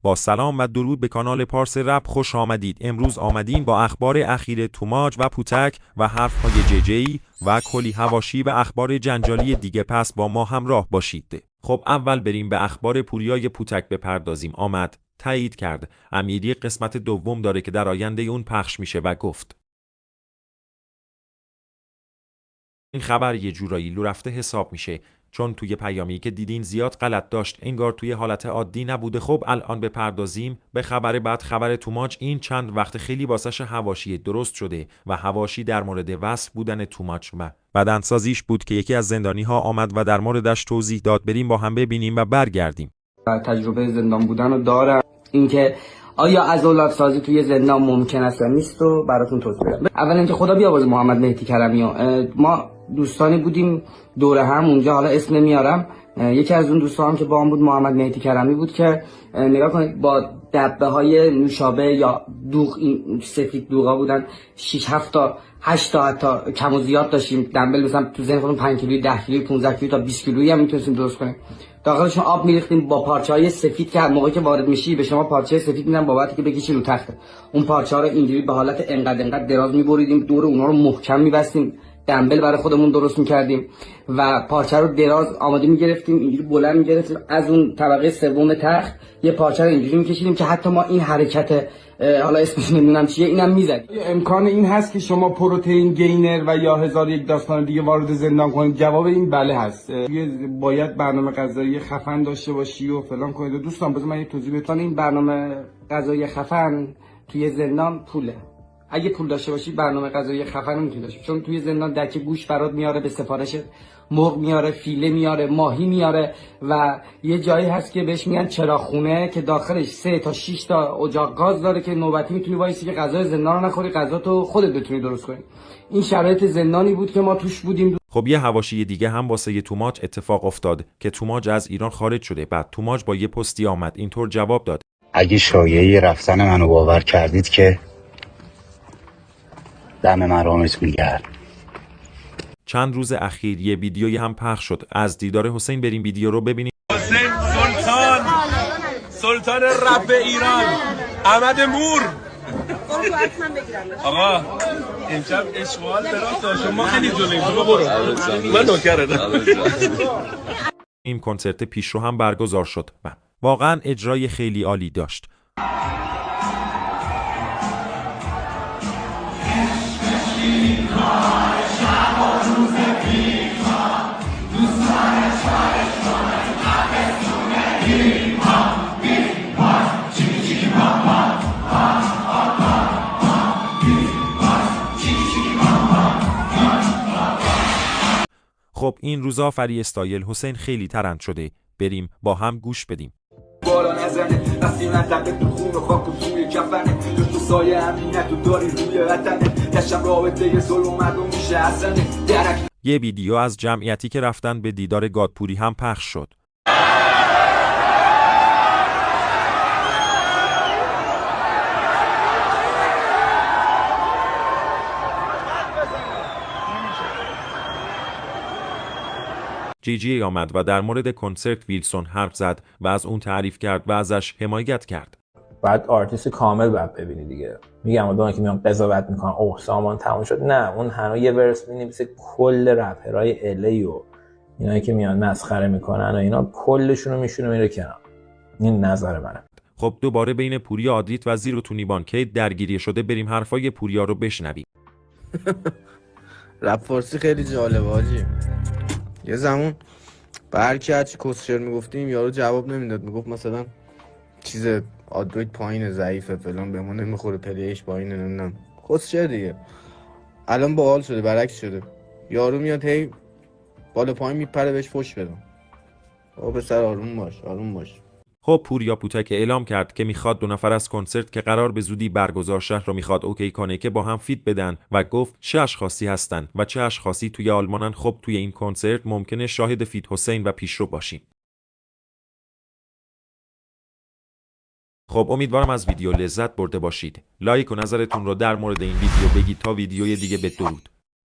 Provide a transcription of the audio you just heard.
با سلام و درود به کانال پارس رپ خوش آمدید. امروز آمدیم با اخبار اخیر توماج و پوتک و حرفهای جی و کلی حواشی و اخبار جنجالی دیگه، پس با ما همراه باشید. خب اول بریم به اخبار پوریای پوتک بپردازیم. آمد تایید کرد امیری قسمت دوم داره که در آینده اون پخش میشه و گفت این خبر یه جورایی لو رفته حساب میشه، چون توی پیامی که دیدین زیاد غلط داشت، انگار توی حالت عادی نبوده. خب الان بپردازیم به خبر بعد. خبر توماج این چند وقت خیلی واسش حواشی درست شده و حواشی در مورد وصف بودن توماج و بدنسازیش بود که یکی از زندانی ها آمد و در موردش توضیح داد. بریم با هم ببینیم و برگردیم. تجربه زندان بودن رو دارم، اینکه آیا عضلات سازی توی زندان ممکن است یا نیست رو براتون توضیح بدم. اول اینکه خدا بیامرزه محمد مهدی کرمی ما دوستانی بودیم دوره هم اونجا، حالا اسم نمیارم. یکی از اون دوستان که با هم بود محمد مهدی کرمی بود که نگاه کنید با دبه های نوشابه یا دوغ، این سفید دوغا بودن، 6 7 تا 8 تا حتی کم و زیاد داشتیم. دنبل مثلا تو ذهن خودمون 5 کیلویی، 10 کیلویی، 15 کیلویی تا 20 کیلویی هم میتونستیم درست کنیم. داخلشون آب میریختیم با پارچه‌های سفید که موقعی که وارد میشی به شما پارچه سفید میدن بابت که بکشی رو تخته. اون پارچه‌ها رو اینجوری به حالت انقدر دراز میبریدیم، دور اونها رو محکم میبستیم، دنبل برای خودمون درست میکردیم و پارچه رو دراز آماده میگرفتیم، اینجوری بلند میگرفتیم از اون طبقه سوم تخت یه پارچه رو اینجوری میکشیدیم که حتی ما این حرکت حالا اسمش نمیدونم چیه اینم میزد. امکان این هست که شما پروتئین گینر و یا 1001 داستان دیگه وارد زندان کنید؟ جواب این بله هست. باید برنامه غذایی خفن داشته باشی و فلان کنید. دوستان بذار من یه توضیح بدم. این برنامه غذایی خفن توی زندان پوله. اگه پول داشته باشی برنامه غذایی خفن میتونی داشتی، چون توی زندان دکه گوش برات میاره به سفارش، مرغ میاره، فیله میاره، ماهی میاره و یه جایی هست که بهش میگن چراخونه که داخلش 3 تا 6 تا اجاق گاز داره که نوبتی میتونی وایسی که غذای زندان رو نخوری، غذا تو خودت بتونی درست کنی. این شرایط زندانی بود که ما توش بودیم. خب یه حواشی دیگه هم واسه توماج اتفاق افتاد که توماج از ایران خارج شده. بعد توماج با یه پستی آمد اینطور جواب داد: اگه شایعه رفتن منو باور کردید که دم مرامتون گرم. چند روز اخیر یه ویدیویی هم پخش شد از دیدار حسین. بریم ویدیو رو ببینیم. حسین سلطان رپ ایران، احمد مور. آقا امشب اشغال براست شما خیلی جلویم، تو برو من نوکرتم. این کنسرت پیشرو هم برگزار شد و واقعا اجرای خیلی عالی داشت. خب این روزا فری استایل حسین خیلی ترند شده. بریم با هم گوش بدیم. بارا نزنه وقتی من تقه تو خون و خاک و توی کفنه تو سایه امینت و داری روی وطنه دشم رابطه ظلم و مردم میشه حسنه درک. یه ویدیو از جمعیتی که رفتن به دیدار گادپوری هم پخش شد. جی آمد و در مورد کنسرت ویلسون حرف زد و از اون تعریف کرد و ازش حمایت کرد. بعد آرتیست کامل باید ببینی دیگه. میگم اون که میام قضاوت میکنن اوه سامان تموم شد، نه، اون هنوز یه ورس می‌نویسه. کل رپرهای الی و اینایی که میان مسخره میکنن و اینا کلشون رو میشونه میره کنار. این نظر منه. خب دوباره بین پوریا آدریت و زیر و تونیبان کی درگیری شده. بریم حرفای پوریا رو بشنویم. رپ فارسی خیلی جالبه حاجی. یه زمان برکی هرچی کسشر میگفتیم یارو جواب نمیداد، میگفت مثلا چیز آندروید پایینه، ضعیفه، فلان، به ما نمیخوره، پلیش پایینه، نمیدونم کسشر دیگه. الان باحال شده، برعکس شده. یارو میاد هی بالا پایین میپره بهش فوش بدم. به سر آروم باش. خب پوریا پوتک اعلام کرد که میخواد 2 نفر از کنسرت که قرار به زودی برگزار شه رو میخواد اوکی کنه که با هم فیت بدن و گفت چه اشخاصی هستن و چه اشخاصی توی آلمانن. خب توی این کنسرت ممکنه شاهد فیت حسین و پیشرو باشیم. خب امیدوارم از ویدیو لذت برده باشید. لایک و نظرتون رو در مورد این ویدیو بگید تا ویدیوی دیگه. بدرود.